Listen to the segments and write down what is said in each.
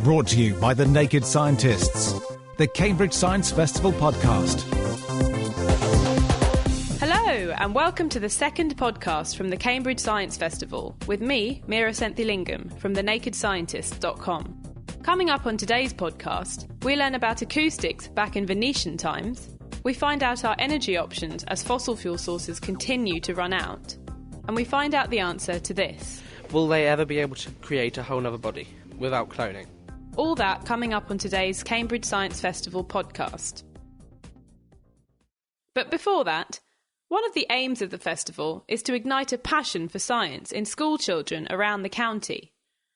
Brought to you by the Naked Scientists, the Cambridge Science Festival podcast. Hello, and welcome to the second podcast from the Cambridge Science Festival with me, Meera Senthilingam, from thenakedscientist.com. Coming up on today's podcast, we learn about acoustics back in Venetian times, we find out our energy options as fossil fuel sources continue to run out, and we find out the answer to this. Will they ever be able to create a whole other body without cloning? All that coming up on today's Cambridge Science Festival podcast. But before that, one of the aims of the festival is to ignite a passion for science in school children around the county.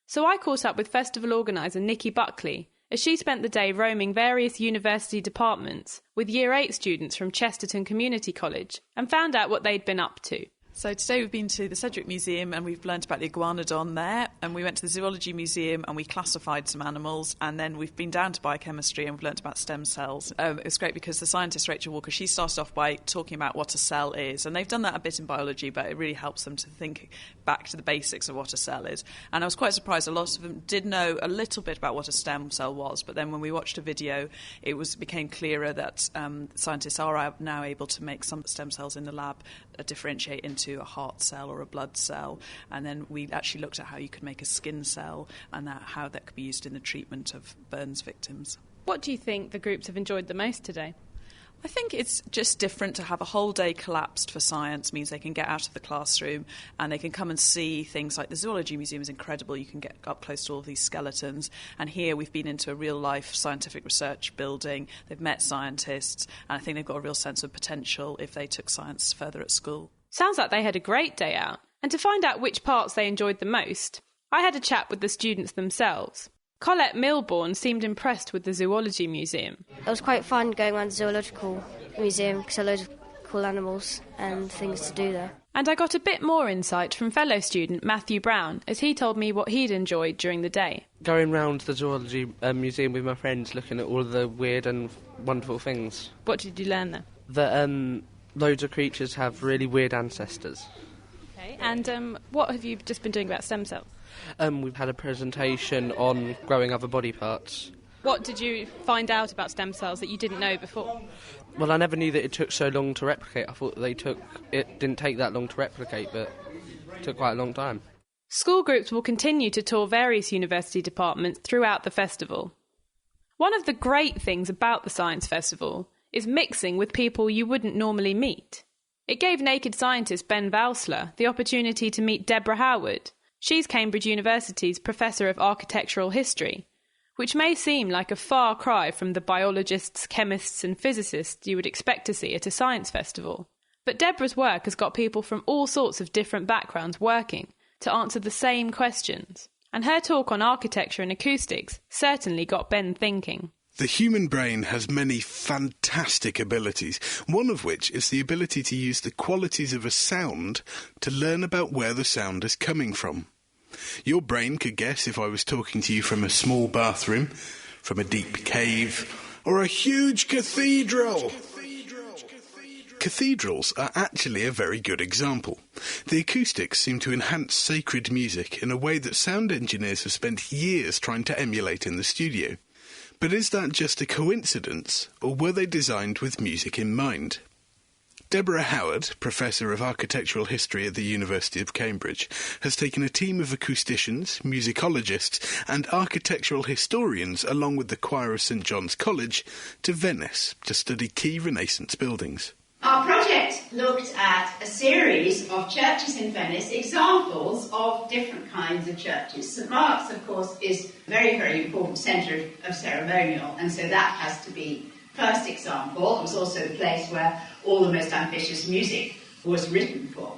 So I caught up with festival organiser Nikki Buckley as she spent the day roaming various university departments with Year 8 students from Chesterton Community College and found out what they'd been up to. So today we've been to the Sedgwick Museum and we've learnt about the iguanodon there, and we went to the Zoology Museum and we classified some animals, and then we've been down to biochemistry and we've learnt about stem cells. It was great because the scientist Rachel Walker, she started off by talking about what a cell is, and they've done that a bit in biology, but it really helps them to think back to the basics of what a cell is. And I was quite surprised, a lot of them did know a little bit about what a stem cell was, but then when we watched a video it became clearer that scientists are now able to make some stem cells in the lab differentiate into a heart cell or a blood cell, and then we actually looked at how you could make a skin cell and how that could be used in the treatment of burns victims. What do you think the groups have enjoyed the most today? I think it's just different to have a whole day collapsed for science. Means they can get out of the classroom and they can come and see things like the Zoology Museum is incredible. You can get up close to all of these skeletons. And here we've been into a real-life scientific research building. They've met scientists, and I think they've got a real sense of potential if they took science further at school. Sounds like they had a great day out. And to find out which parts they enjoyed the most, I had a chat with the students themselves. Colette Milbourne seemed impressed with the Zoology Museum. It was quite fun going around the Zoological Museum because there are loads of cool animals and things to do there. And I got a bit more insight from fellow student Matthew Brown as he told me what he'd enjoyed during the day. Going round the Zoology Museum with my friends, looking at all the weird and wonderful things. What did you learn there? That loads of creatures have really weird ancestors. Okay, and what have you just been doing about stem cells? We've had a presentation on growing other body parts. What did you find out about stem cells that you didn't know before? Well, I never knew that it took so long to replicate. I thought it didn't take that long to replicate, but it took quite a long time. School groups will continue to tour various university departments throughout the festival. One of the great things about the Science Festival is mixing with people you wouldn't normally meet. It gave Naked Scientist Ben Valsler the opportunity to meet Deborah Howard. She's Cambridge University's Professor of Architectural History, which may seem like a far cry from the biologists, chemists and physicists you would expect to see at a science festival. But Deborah's work has got people from all sorts of different backgrounds working to answer the same questions. And her talk on architecture and acoustics certainly got Ben thinking. The human brain has many fantastic abilities, one of which is the ability to use the qualities of a sound to learn about where the sound is coming from. Your brain could guess if I was talking to you from a small bathroom, from a deep cave, or a huge cathedral. Cathedrals are actually a very good example. The acoustics seem to enhance sacred music in a way that sound engineers have spent years trying to emulate in the studio. But is that just a coincidence, or were they designed with music in mind? Deborah Howard, Professor of Architectural History at the University of Cambridge, has taken a team of acousticians, musicologists and architectural historians along with the choir of St John's College to Venice to study key Renaissance buildings. Our project looked at a series of churches in Venice, examples of different kinds of churches. St Mark's, of course, is a very, very important centre of ceremonial, and so that has to be first example. It was also the place where all the most ambitious music was written for.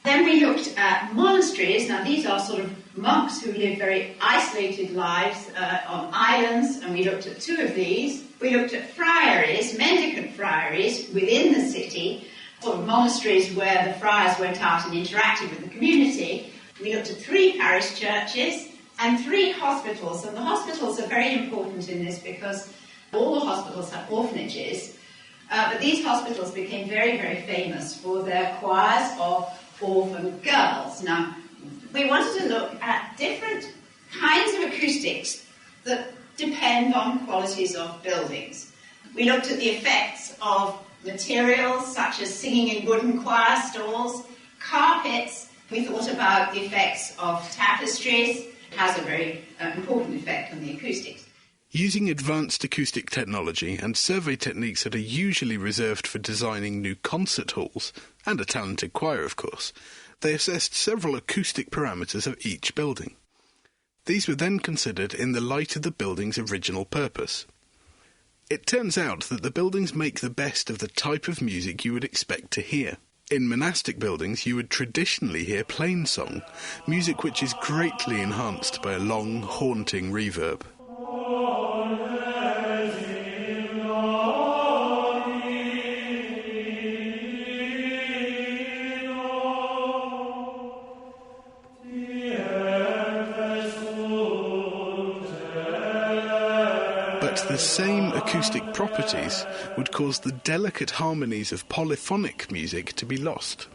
Then we looked at monasteries. Now, these are sort of monks who live very isolated lives on islands, and we looked at two of these. We looked at friaries, mendicant friaries within the city, sort of monasteries where the friars went out and interacted with the community. We looked at 3 parish churches and 3 hospitals, and the hospitals are very important in this because all the hospitals have orphanages, but these hospitals became very, very famous for their choirs of orphan girls. Now, we wanted to look at different kinds of acoustics that depend on qualities of buildings. We looked at the effects of materials such as singing in wooden choir stalls, carpets. We thought about the effects of tapestries. It has a very important effect on the acoustics. Using advanced acoustic technology and survey techniques that are usually reserved for designing new concert halls, and a talented choir, of course, they assessed several acoustic parameters of each building. These were then considered in the light of the building's original purpose. It turns out that the buildings make the best of the type of music you would expect to hear. In monastic buildings, you would traditionally hear plain song, music which is greatly enhanced by a long, haunting reverb. The same acoustic properties would cause the delicate harmonies of polyphonic music to be lost.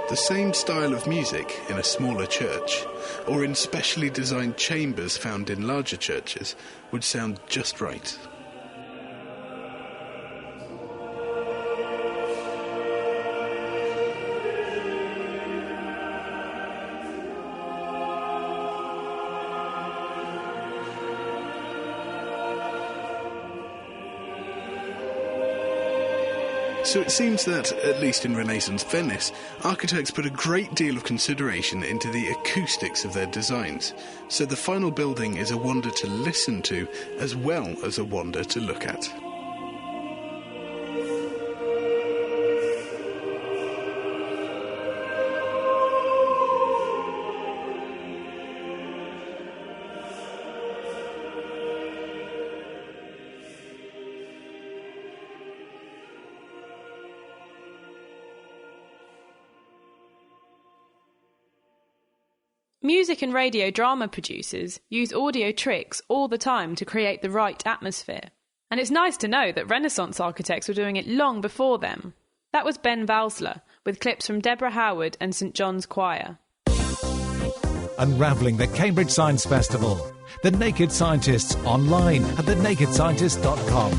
The same style of music in a smaller church, or in specially designed chambers found in larger churches, would sound just right. So it seems that, at least in Renaissance Venice, architects put a great deal of consideration into the acoustics of their designs, so the final building is a wonder to listen to as well as a wonder to look at. Music and radio drama producers use audio tricks all the time to create the right atmosphere. And it's nice to know that Renaissance architects were doing it long before them. That was Ben Valsler, with clips from Deborah Howard and St John's Choir. Unravelling the Cambridge Science Festival. The Naked Scientists online at thenakedscientist.com.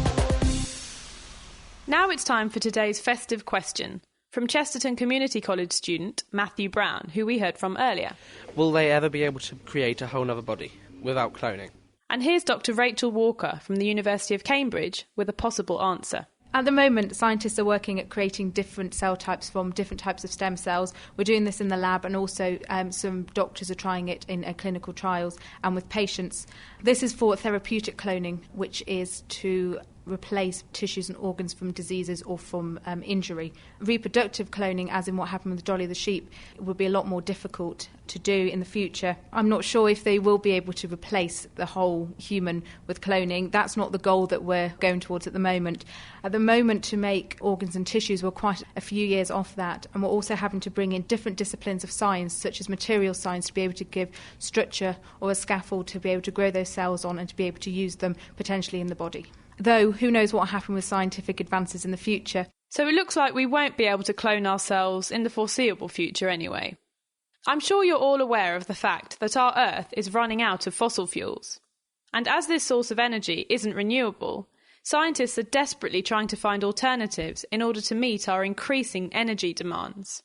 Now it's time for today's festive question, from Chesterton Community College student Matthew Brown, who we heard from earlier. Will they ever be able to create a whole other body without cloning? And here's Dr. Rachel Walker from the University of Cambridge with a possible answer. At the moment, scientists are working at creating different cell types from different types of stem cells. We're doing this in the lab, and also some doctors are trying it in clinical trials and with patients. This is for therapeutic cloning, which is to replace tissues and organs from diseases or from injury. Reproductive cloning, as in what happened with Dolly the sheep, would be a lot more difficult to do in the future. I'm not sure if they will be able to replace the whole human with cloning. That's not the goal that we're going towards at the moment. At the moment, to make organs and tissues, we're quite a few years off that, and we're also having to bring in different disciplines of science, such as material science, to be able to give structure or a scaffold to be able to grow those cells on and to be able to use them potentially in the body. Though, who knows what will happen with scientific advances in the future. So it looks like we won't be able to clone ourselves in the foreseeable future anyway. I'm sure you're all aware of the fact that our Earth is running out of fossil fuels. And as this source of energy isn't renewable, scientists are desperately trying to find alternatives in order to meet our increasing energy demands.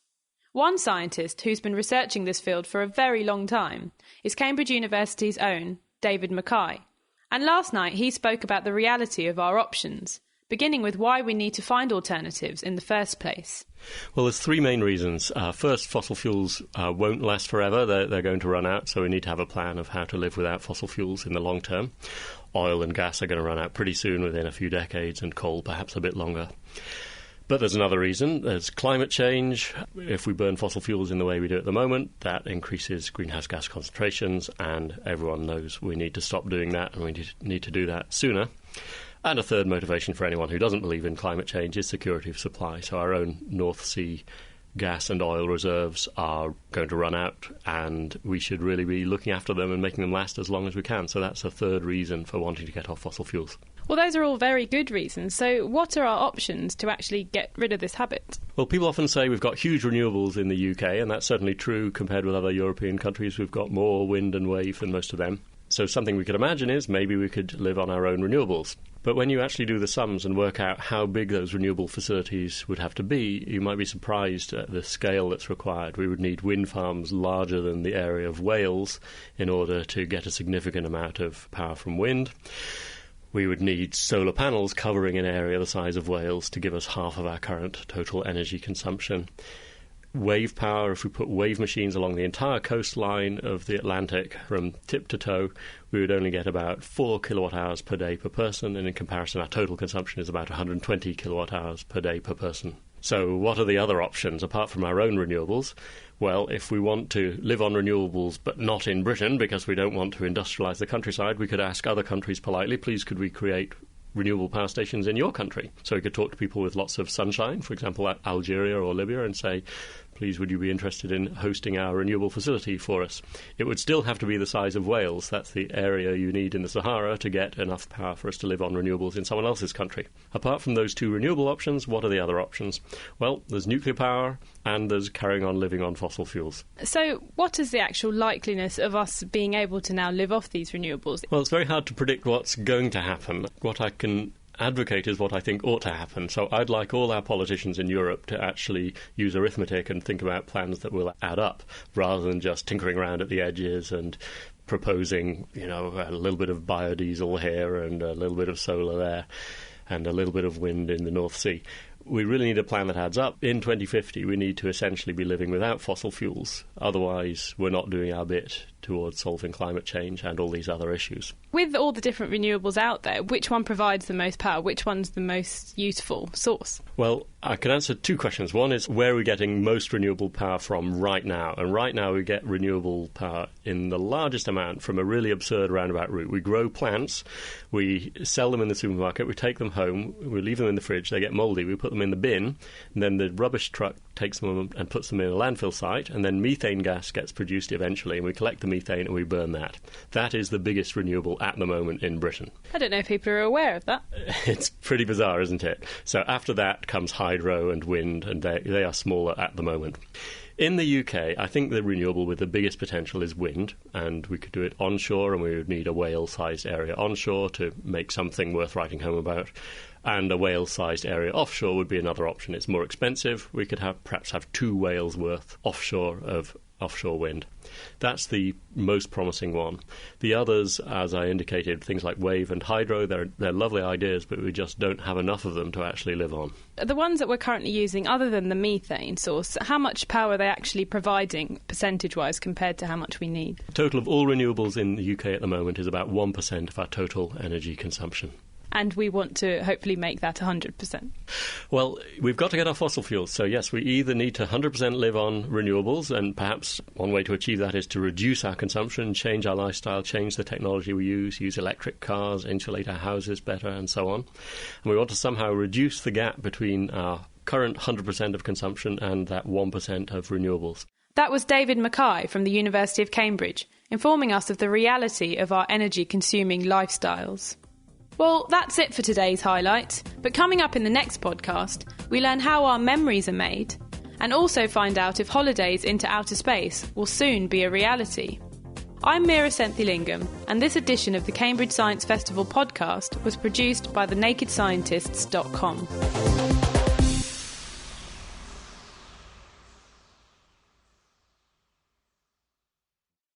One scientist who's been researching this field for a very long time is Cambridge University's own David Mackay. And last night he spoke about the reality of our options, beginning with why we need to find alternatives in the first place. Well, there's three main reasons. First, fossil fuels won't last forever. They're going to run out, so we need to have a plan of how to live without fossil fuels in the long term. Oil and gas are going to run out pretty soon, within a few decades, and coal perhaps a bit longer. But there's another reason. There's climate change. If we burn fossil fuels in the way we do at the moment, that increases greenhouse gas concentrations, and everyone knows we need to stop doing that, and we need to do that sooner. And a third motivation for anyone who doesn't believe in climate change is security of supply. So our own North Sea gas and oil reserves are going to run out, and we should really be looking after them and making them last as long as we can. So that's a third reason for wanting to get off fossil fuels. Well, those are all very good reasons. So what are our options to actually get rid of this habit? Well, people often say we've got huge renewables in the UK, and that's certainly true compared with other European countries. We've got more wind and wave than most of them. So something we could imagine is maybe we could live on our own renewables. But when you actually do the sums and work out how big those renewable facilities would have to be, you might be surprised at the scale that's required. We would need wind farms larger than the area of Wales in order to get a significant amount of power from wind. We would need solar panels covering an area the size of Wales to give us half of our current total energy consumption. Wave power, if we put wave machines along the entire coastline of the Atlantic from tip to toe, we would only get about 4 kilowatt hours per day per person, and in comparison our total consumption is about 120 kilowatt hours per day per person. So what are the other options apart from our own renewables? Well, if we want to live on renewables but not in Britain because we don't want to industrialise the countryside, we could ask other countries politely, please could we create renewable power stations in your country? So we could talk to people with lots of sunshine, for example, at Algeria or Libya, and say, please, would you be interested in hosting our renewable facility for us? It would still have to be the size of Wales. That's the area you need in the Sahara to get enough power for us to live on renewables in someone else's country. Apart from those two renewable options, what are the other options? Well, there's nuclear power and there's carrying on living on fossil fuels. So what is the actual likeliness of us being able to now live off these renewables? Well, it's very hard to predict what's going to happen. What I can advocate is what I think ought to happen. So I'd like all our politicians in Europe to actually use arithmetic and think about plans that will add up, rather than just tinkering around at the edges and proposing, a little bit of biodiesel here and a little bit of solar there and a little bit of wind in the North Sea. We really need a plan that adds up. In 2050, we need to essentially be living without fossil fuels. Otherwise, we're not doing our bit towards solving climate change and all these other issues. With all the different renewables out there, which one provides the most power? Which one's the most useful source? Well, I can answer two questions. One is, where are we getting most renewable power from right now? And right now we get renewable power in the largest amount from a really absurd roundabout route. We grow plants, we sell them in the supermarket, we take them home, we leave them in the fridge, they get mouldy, we put them in the bin, and then the rubbish truck takes them and puts them in a landfill site, and then methane gas gets produced eventually, and we collect the methane and we burn that. That is the biggest renewable at the moment in Britain. I don't know if people are aware of that. It's pretty bizarre, isn't it? So after that comes hydro and wind, and they are smaller at the moment. In the UK, I think the renewable with the biggest potential is wind, and we could do it onshore, and we would need a Wales-sized area onshore to make something worth writing home about. And a Wales-sized area offshore would be another option. It's more expensive. We could perhaps have 2 Wales worth offshore of offshore wind. That's the most promising one. The others, as I indicated, things like wave and hydro, they're lovely ideas, but we just don't have enough of them to actually live on. The ones that we're currently using, other than the methane source, how much power are they actually providing percentage-wise compared to how much we need? The total of all renewables in the UK at the moment is about 1% of our total energy consumption. And we want to hopefully make that 100%. Well, we've got to get off fossil fuels. So, yes, we either need to 100% live on renewables, and perhaps one way to achieve that is to reduce our consumption, change our lifestyle, change the technology we use electric cars, insulate our houses better, and so on. And we want to somehow reduce the gap between our current 100% of consumption and that 1% of renewables. That was David Mackay from the University of Cambridge, informing us of the reality of our energy-consuming lifestyles. Well, that's it for today's highlight, but coming up in the next podcast, we learn how our memories are made, and also find out if holidays into outer space will soon be a reality. I'm Meera Senthilingam, and this edition of the Cambridge Science Festival podcast was produced by thenakedscientists.com.